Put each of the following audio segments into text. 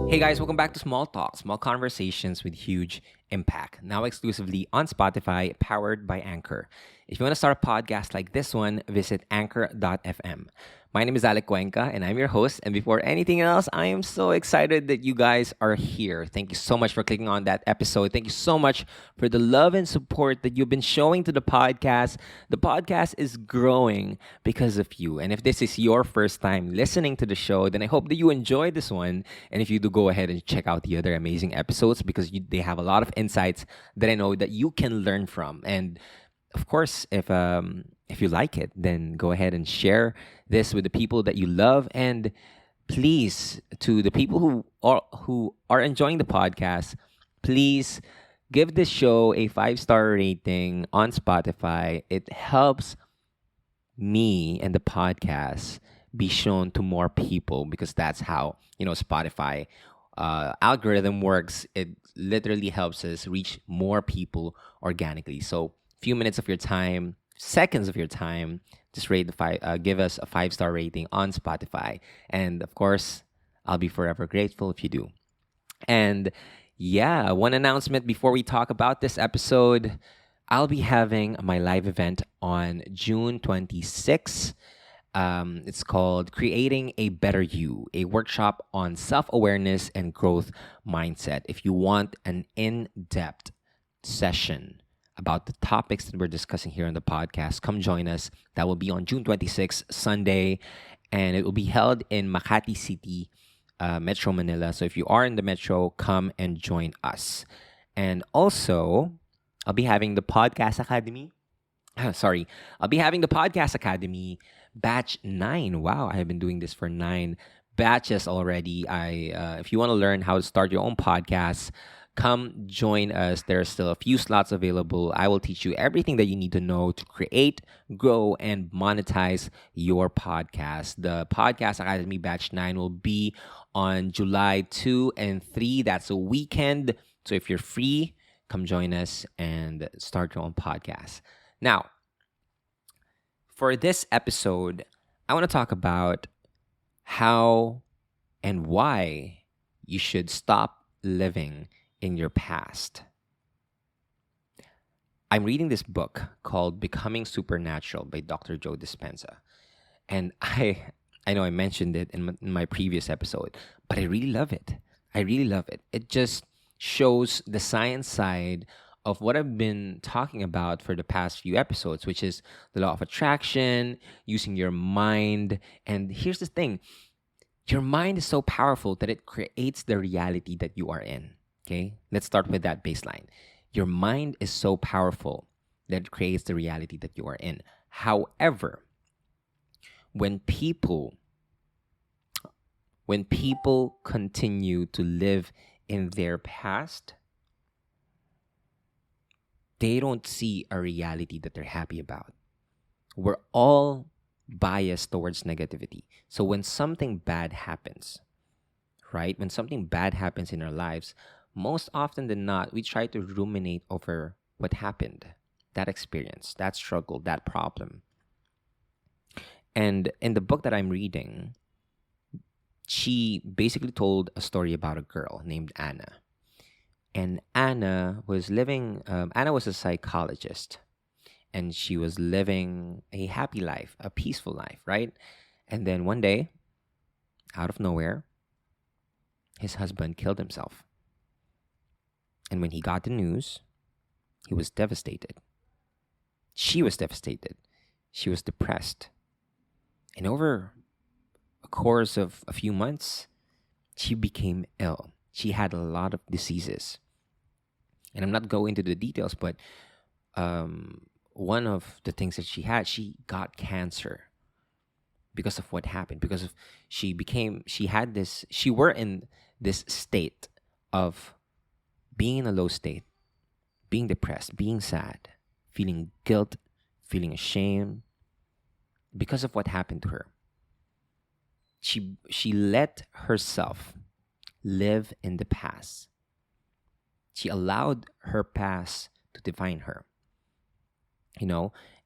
Hey guys, welcome back to Small Talk, small conversations with huge impact. Now exclusively on Spotify, powered by Anchor. If you want to start a podcast like this one, visit anchor.fm. My name is Alec and I'm your host. And before anything else, I am so excited that you guys are here. Thank you so much for clicking on that episode. Thank you so much for the love and support that you've been showing to the podcast. The podcast is growing because of you. And if this is your first time listening to the show, then I hope that you enjoy this one. And if you do, go ahead and check out the other amazing episodes because they have a lot of insights that I know that you can learn from. And of course, if you like it, then go ahead and share this with the people that you love. And please, to the people who are enjoying the podcast, please give this show a 5-star rating on Spotify. It helps me and the podcast be shown to more people because that's how Spotify algorithm works. It literally helps us reach more people organically. So few minutes of your time, seconds of your time, just give us a 5-star rating on Spotify. And of course, I'll be forever grateful if you do. And yeah, one announcement before we talk about this episode. I'll be having my live event on June 26th. It's called Creating a Better You, a workshop on self-awareness and growth mindset. If you want an in-depth session about the topics that we're discussing here on the podcast, come join us. That will be on June 26th, Sunday, and it will be held in Makati City, Metro Manila. So if you are in the Metro, come and join us. And also, I'll be having the Podcast Academy. I'll be having the Podcast Academy Batch 9. Wow, I have been doing this for 9 batches already. If you want to learn how to start your own podcast, come join us. There are still a few slots available. I will teach you everything that you need to know to create, grow, and monetize your podcast. The Podcast Academy Batch 9 will be on July 2 and 3. That's a weekend. So if you're free, come join us and start your own podcast. Now, for this episode, I want to talk about how and why you should stop living in your past. I'm reading this book called Becoming Supernatural by Dr. Joe Dispenza. And I know I mentioned it in my previous episode, but I really love it. I really love it. It just shows the science side of what I've been talking about for the past few episodes, which is the law of attraction, using your mind. And here's the thing. Your mind is so powerful that it creates the reality that you are in. Okay, let's start with that baseline. Your mind is so powerful that it creates the reality that you are in. However, when people continue to live in their past, they don't see a reality that they're happy about. We're all biased towards negativity. So when something bad happens, right? When something bad happens in our lives, most often than not, we try to ruminate over what happened, that experience, that struggle, that problem. And in the book that I'm reading, she basically told a story about a girl named Anna. And Anna was a psychologist. And she was living a happy life, a peaceful life, right? And then one day, out of nowhere, his husband killed himself. And when he got the news, he was devastated. She was devastated. She was depressed. And over a course of a few months, she became ill. She had a lot of diseases. And I'm not going into the details, but one of the things that she got cancer because of what happened. Because of she were in this state of being in a low state, being depressed, being sad, feeling guilt, feeling ashamed because of what happened to her. She let herself live in the past. She allowed her past to define her.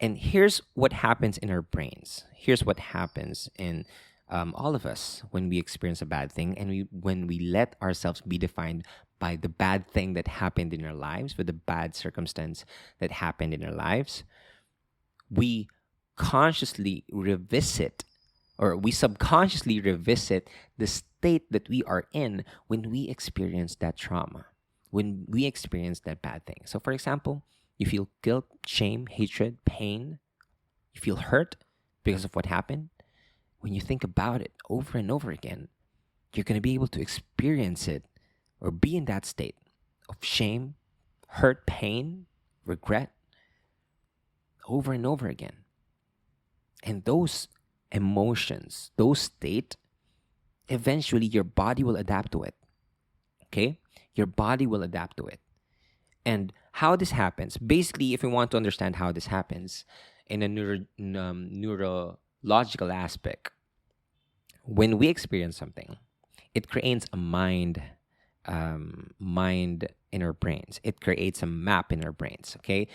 And here's what happens in our brains. Here's what happens in all of us, when we experience a bad thing, and when we let ourselves be defined by the bad thing that happened in our lives, with the bad circumstance that happened in our lives, we consciously revisit, or we subconsciously revisit the state that we are in when we experience that trauma, when we experience that bad thing. So, for example, you feel guilt, shame, hatred, pain, you feel hurt because of what happened. When you think about it over and over again, you're going to be able to experience it or be in that state of shame, hurt, pain, regret over and over again. And those emotions, those state, eventually your body will adapt to it. Okay? Your body will adapt to it. And how this happens, basically, if you want to understand how this happens in a neurological aspect, when we experience something, it creates a mind in our brains. It creates a map in our brains. Okay,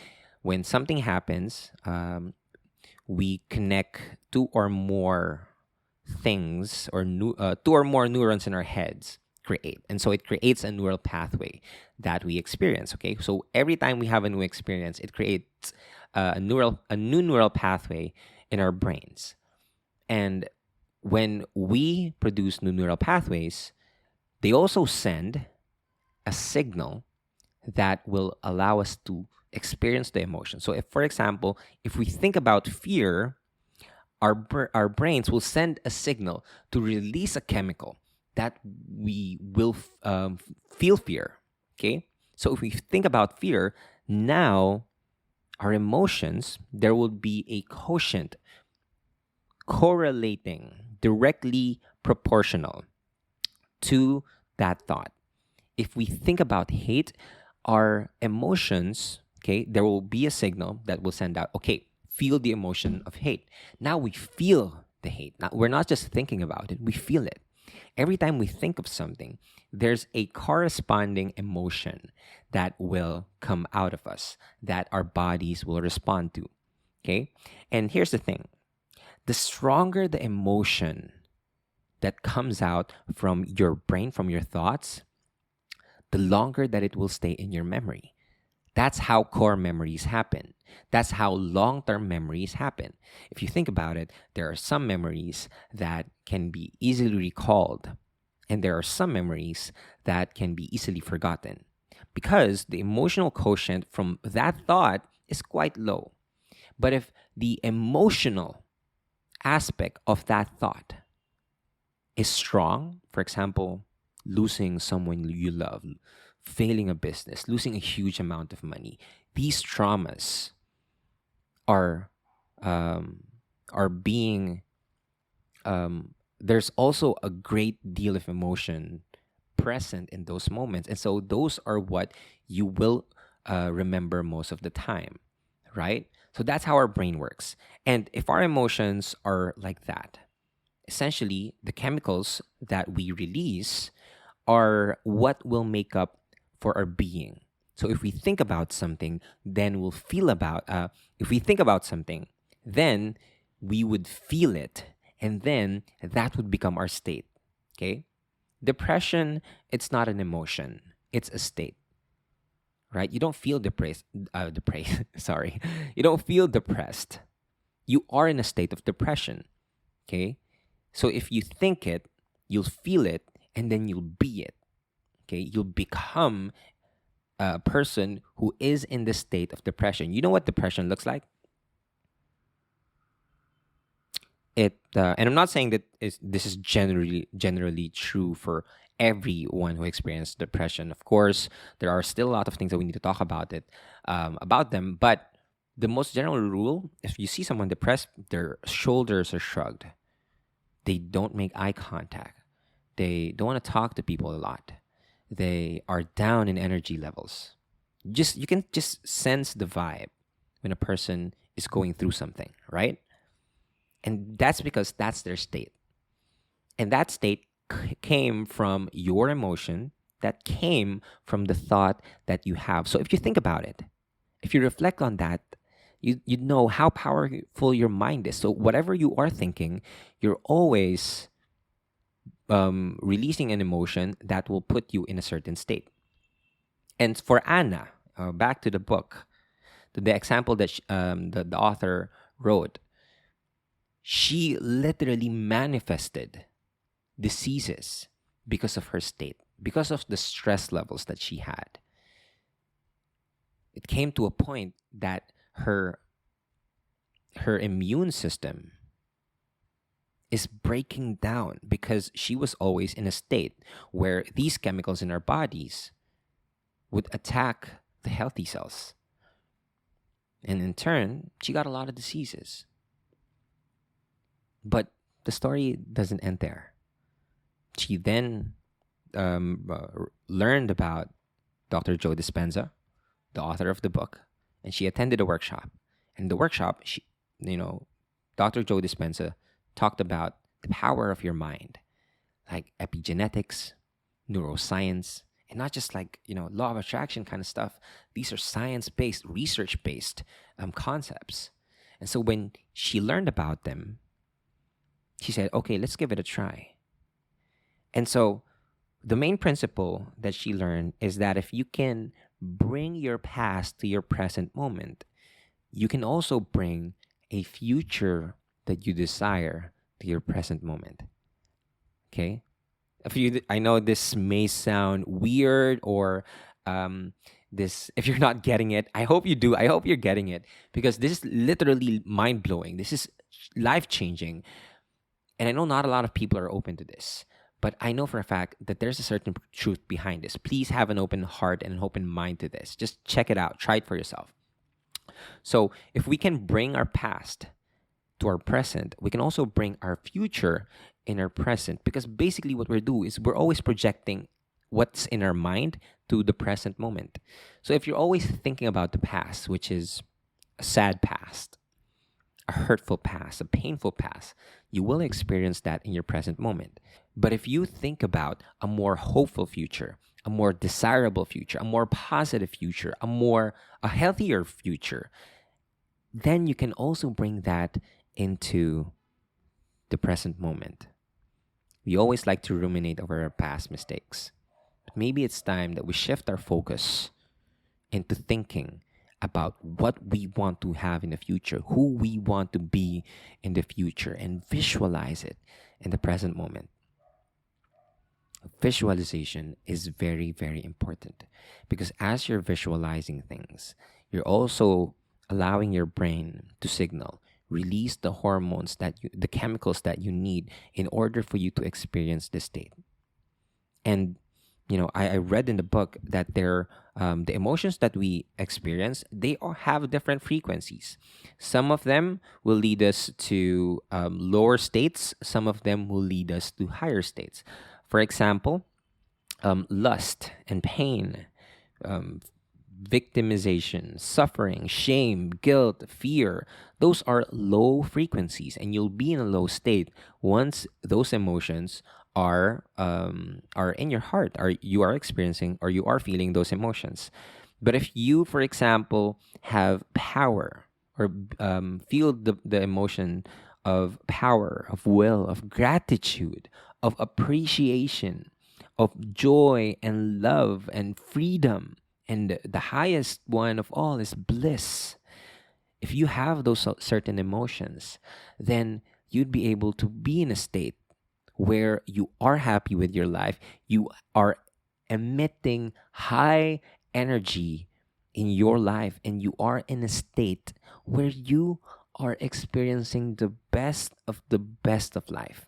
when something happens, we connect two or more things, or two or more neurons in our heads create, and so it creates a neural pathway that we experience. Okay, so every time we have a new experience, it creates a new neural pathway in our brains. And when we produce new neural pathways, they also send a signal that will allow us to experience the emotion. So, if, for example, if we think about fear, our brains will send a signal to release a chemical that we will feel fear. Okay? So, if we think about fear, now our emotions, there will be a quotient correlating, directly proportional to that thought. If we think about hate, our emotions, okay, there will be a signal that will send out, okay, feel the emotion of hate. Now we feel the hate. Now, we're not just thinking about it, we feel it. Every time we think of something, there's a corresponding emotion that will come out of us, that our bodies will respond to. Okay? And here's the thing, the stronger the emotion that comes out from your brain, from your thoughts, the longer that it will stay in your memory. That's how core memories happen. That's how long-term memories happen. If you think about it, there are some memories that can be easily recalled, and there are some memories that can be easily forgotten because the emotional quotient from that thought is quite low. But if the emotional aspect of that thought is strong, for example, losing someone you love, failing a business, losing a huge amount of money, these traumas are being there's also a great deal of emotion present in those moments, and so those are what you will remember most of the time, right? So that's how our brain works. And if our emotions are like that, essentially the chemicals that we release are what will make up for our being. So if we think about something, then we'll feel about. If we think about something, then we would feel it, and then that would become our state. Okay, depression, it's not an emotion; it's a state, right? You don't feel depressed. Depressed. Sorry, you don't feel depressed. You are in a state of depression. Okay, so if you think it, you'll feel it, and then you'll be it. Okay, you'll become a person who is in the state of depression. You know what depression looks like? And I'm not saying that this is generally true for everyone who experienced depression. Of course, there are still a lot of things that we need to talk about them. But the most general rule: if you see someone depressed, their shoulders are shrugged. They don't make eye contact. They don't want to talk to people a lot. They are down in energy levels. You can just sense the vibe when a person is going through something, right? And that's because that's their state. And that state came from your emotion, that came from the thought that you have. So if you think about it, if you reflect on that, You know how powerful your mind is. So whatever you are thinking, you're always releasing an emotion that will put you in a certain state. And for Anna, back to the book, to the example that the author wrote, she literally manifested diseases because of her state, because of the stress levels that she had. It came to a point that her immune system is breaking down because she was always in a state where these chemicals in our bodies would attack the healthy cells. And in turn, she got a lot of diseases. But the story doesn't end there. She then learned about Dr. Joe Dispenza, the author of the book, and she attended a workshop. And the workshop, Dr. Joe Dispenza talked about the power of your mind, like epigenetics, neuroscience, and not just like, law of attraction kind of stuff. These are science-based, research-based concepts. And so when she learned about them, she said, okay, let's give it a try. And so the main principle that she learned is that if you can bring your past to your present moment, you can also bring a future that you desire to your present moment. Okay? I know this may sound weird or if you're not getting it, I hope you do. I hope you're getting it because this is literally mind blowing. This is life changing. And I know not a lot of people are open to this, but I know for a fact that there's a certain truth behind this. Please have an open heart and an open mind to this. Just check it out. Try it for yourself. So if we can bring our past to our present, we can also bring our future in our present, because basically what we're doing is we're always projecting what's in our mind to the present moment. So if you're always thinking about the past, which is a sad past, a hurtful past, a painful past, you will experience that in your present moment. But if you think about a more hopeful future, a more desirable future, a more positive future, a healthier future, then you can also bring that into the present moment. We always like to ruminate over our past mistakes. But maybe it's time that we shift our focus into thinking about what we want to have in the future, who we want to be in the future, and visualize it in the present moment. Visualization is very, very important because as you're visualizing things, you're also allowing your brain to signal, release the hormones the chemicals that you need in order for you to experience this state. And I read in the book that the emotions that we experience, they all have different frequencies. Some of them will lead us to lower states. Some of them will lead us to higher states. For example, lust and pain, victimization, suffering, shame, guilt, fear. Those are low frequencies, and you'll be in a low state once those emotions are in your heart, or you are experiencing, or you are feeling those emotions. But if you, for example, have power or feel the emotion of power, of will, of gratitude, of appreciation, of joy and love and freedom, and the highest one of all is bliss. If you have those certain emotions, then you'd be able to be in a state where you are happy with your life. You are emitting high energy in your life, and you are in a state where you are experiencing the best of life.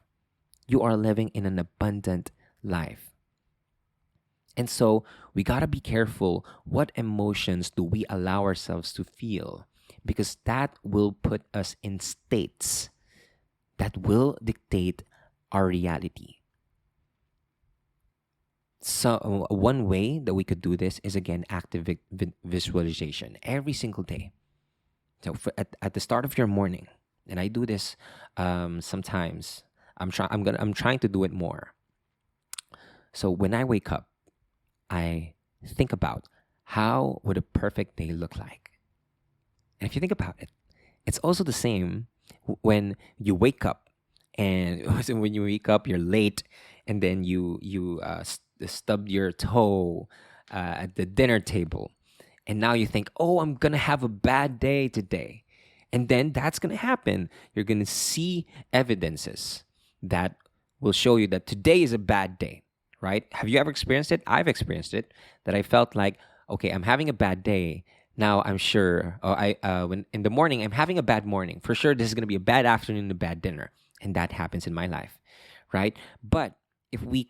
You are living in an abundant life. And so we got to be careful what emotions do we allow ourselves to feel, because that will put us in states that will dictate our reality. So one way that we could do this is, again, active visualization every single day. So at the start of your morning, and I do this sometimes. I'm trying to do it more. So when I wake up, I think about how would a perfect day look like, And if you think about it, it's also the same when you wake up, and so when you wake up, you're late, and then you stub your toe at the dinner table, and now you think, oh, I'm gonna have a bad day today, and then that's gonna happen. You're gonna see evidences that will show you that today is a bad day, right? Have you ever experienced it? I've experienced it. That I felt like, okay, I'm having a bad day. Now I'm sure, when in the morning I'm having a bad morning. For sure, this is gonna be a bad afternoon, a bad dinner, and that happens in my life, right? But if we,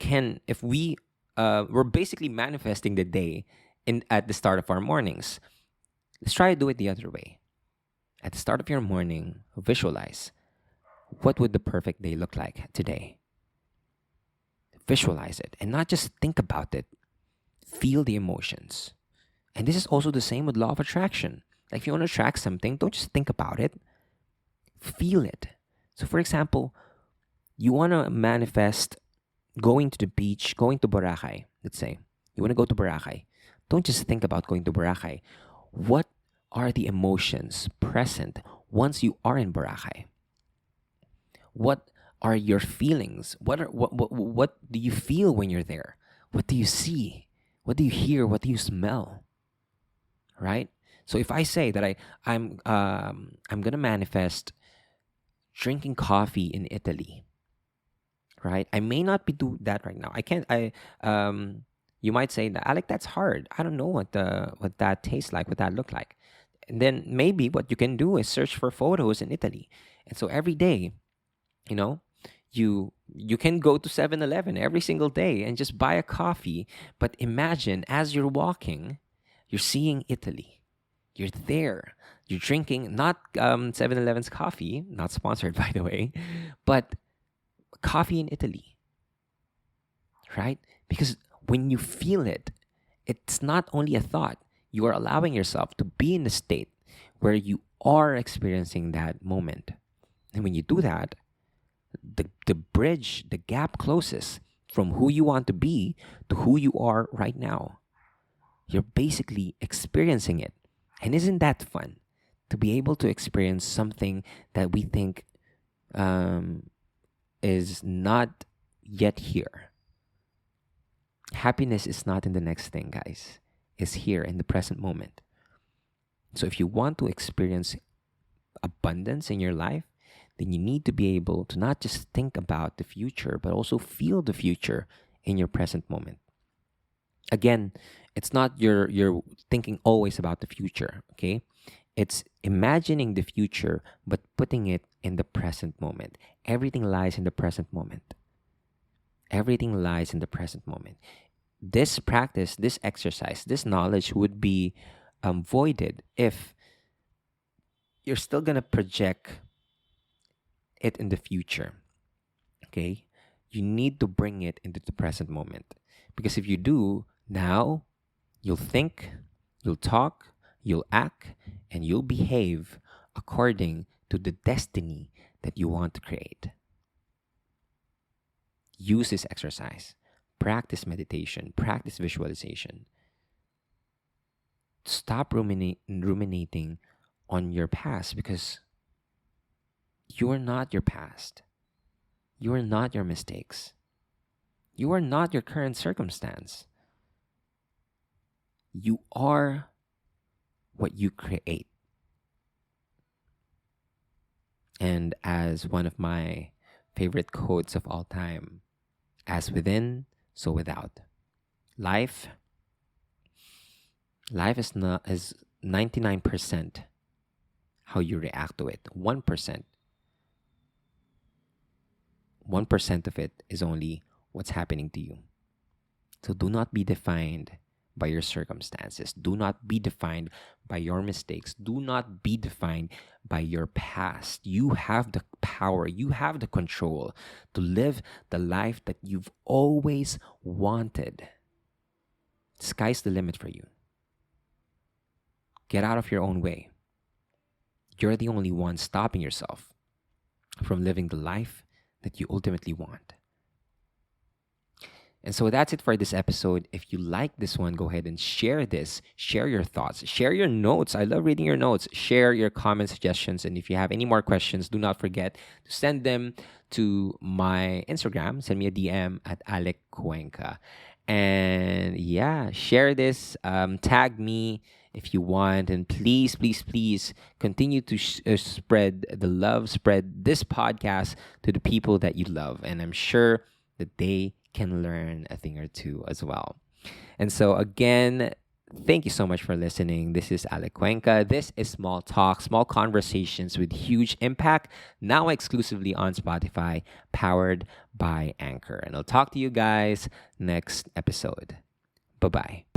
we're basically manifesting the day in at the start of our mornings. Let's try to do it the other way. At the start of your morning, visualize what would the perfect day look like today. Visualize it and not just think about it. Feel the emotions. And this is also the same with law of attraction. Like if you want to attract something, don't just think about it. Feel it. So for example, you want to manifest going to the beach, going to Boracay, let's say. You want to go to Boracay. Don't just think about going to Boracay. What are the emotions present once you are in Boracay? What are your feelings? What do you feel when you're there? What do you see? What do you hear? What do you smell? Right? So if I say that I'm gonna manifest drinking coffee in Italy, right? I may not be do that right now. I can't. You might say that, Alec, that's hard. I don't know what that tastes like, what that look like. And then maybe what you can do is search for photos in Italy. And so every day, you know, you can go to 7-Eleven every single day and just buy a coffee. But imagine as you're walking, you're seeing Italy. You're there. You're drinking not 7-Eleven's coffee, not sponsored by the way, but coffee in Italy, right? Because when you feel it, it's not only a thought. You are allowing yourself to be in a state where you are experiencing that moment. And when you do that, the bridge, the gap closes from who you want to be to who you are right now. You're basically experiencing it. And isn't that fun to be able to experience something that we think is not yet here? Happiness is not in the next thing, guys. It's here in the present moment. So if you want to experience abundance in your life, then you need to be able to not just think about the future, but also feel the future in your present moment. Again, it's not you're thinking always about the future, okay? It's imagining the future, but putting it in the present moment. Everything lies in the present moment. Everything lies in the present moment. This practice, this exercise, this knowledge would be voided if you're still going to project it in the future. Okay? You need to bring it into the present moment. Because if you do, now you'll think, you'll talk, you'll act, and you'll behave according to the destiny that you want to create. Use this exercise. Practice meditation, practice visualization. Stop ruminating on your past, because you are not your past. You are not your mistakes. You are not your current circumstance. You are what you create. And as one of my favorite quotes of all time, as within, so without. Life is 99% how you react to it. 1% of it is only what's happening to you. So do not be defined by your circumstances. Do not be defined by your mistakes. Do not be defined by your past. You have the power, you have the control to live the life that you've always wanted. Sky's the limit for you. Get out of your own way. You're the only one stopping yourself from living the life that you ultimately want. And so that's it for this episode. If you like this one, go ahead and share this. Share your thoughts. Share your notes. I love reading your notes. Share your comments, suggestions. And if you have any more questions, do not forget to send them to my Instagram. Send me a DM at Alec Cuenca. And yeah, share this. Tag me if you want. And please, please, please continue to spread the love, spread this podcast to the people that you love. And I'm sure that they can learn a thing or two as well. And so, again, thank you so much for listening. This is Alec Cuenca. This is Small Talk, small conversations with huge impact, now exclusively on Spotify, powered by Anchor. And I'll talk to you guys next episode. Bye bye.